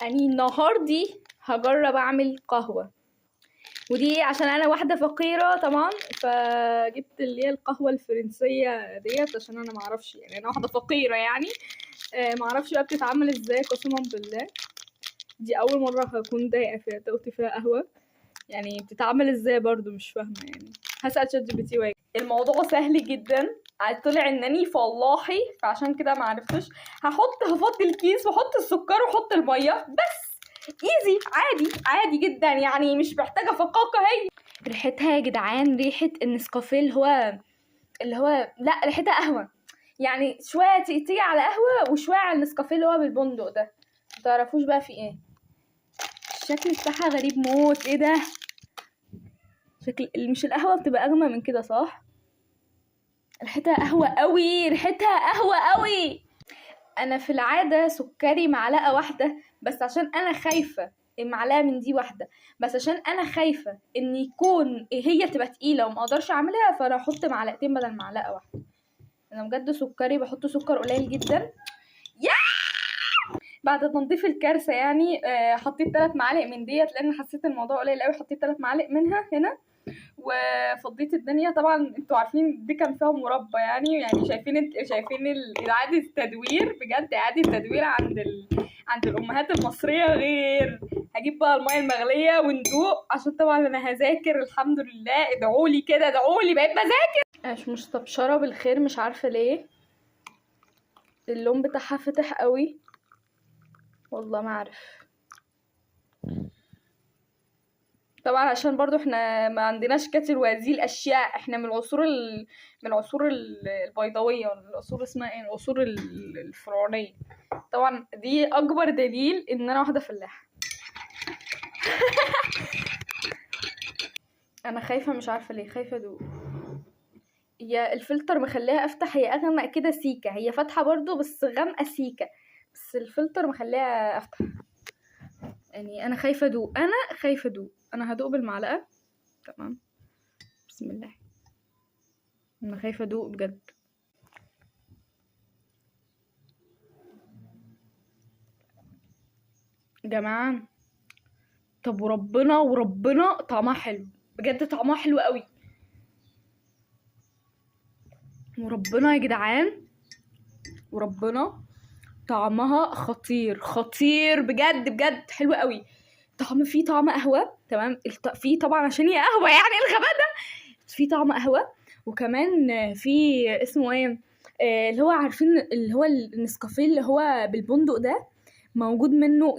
اني النهاردة هجرب اعمل قهوة، ودي عشان انا واحدة فقيرة طبعا، فجبت اللي هي القهوة الفرنسية ديت عشان انا معرفش، يعني انا واحدة فقيرة يعني معرفش بقى بتتعمل ازاي قسما بالله. دي اول مرة هكون ضايقة فيها دوت فيها قهوة، يعني بتتعمل ازاي برضو مش فاهمة. يعني هسأل شات جي بي تي. الموضوع سهل جدا، طلع انني فلاحي فعشان كده معرفتش. هفضي الكيس واحط السكر واحط الميه بس، ايزي عادي جدا، يعني مش محتاجه فقاقه. هي ريحتها يا جدعان ريحه النسكافيه اللي هو لا ريحتها قهوه، يعني شويه تيجي على قهوه وشويه على النسكافيه اللي هو بالبندق ده. متعرفوش بقى في ايه؟ الشكل بتاعها غريب موت. ايه ده؟ شكل مش القهوه بتبقى اغمى من كده صح؟ ريحتها قهوه قوي. انا في العاده سكري معلقه واحده، بس عشان انا خايفه المعلقه من دي واحده، بس عشان انا خايفه ان يكون هي تبقى تقيله وما اقدرش اعملها، فانا احط معلقتين بدل معلقه واحده. انا بجد سكري بحط سكر قليل جدا. بعد تنظيف الكارثه يعني حطيت 3 معالق من ديت لان حسيت الموضوع قليل قوي، حطيت 3 معالق منها هنا وفضيت الدنيا. طبعا انتوا عارفين دي كان فيها مربى، يعني شايفين اعاده التدوير، بجد اعاده التدوير عند الامهات المصريه غير. هجيب بقى الميه المغليه وندوق، عشان طبعا انا هذاكر الحمد لله. ادعولي كده، ادعولي بقيت بذاكر. مش مستبشره بالخير، مش عارفه ليه اللون بتاعها فتح قوي، والله ما عارف. طبعا عشان برضو احنا ما عندناش كتر وهذه الاشياء، احنا من العصور البيضاويه، ولا العصور اسمها ايه، العصور الفرعونيه. طبعا دي اكبر دليل ان انا واحده فلاحه. انا خايفه، مش عارفه ليه خايفه ادوق. هي الفلتر مخليها افتح، هي اغمق كده سيكه، هي فاتحه برضو بس غامقه سيكه، بس الفلتر مخليها افتح. يعني انا خايفه ادوق، انا هدوق بالمعلقه. تمام، بسم الله. انا خايفه ادوق بجد. جماعه طب وربنا طعمها حلو بجد، طعمها حلو قوي وربنا يا جدعان، وربنا طعمها خطير بجد حلو قوي. فيه طعم قهوه، تمام. فيه طبعا عشان هي قهوه يعني الغباء ده، فيه طعم قهوه، وكمان في اسمه ايه اللي هو عارفين اللي هو النسكافيه اللي هو بالبندق ده، موجود منه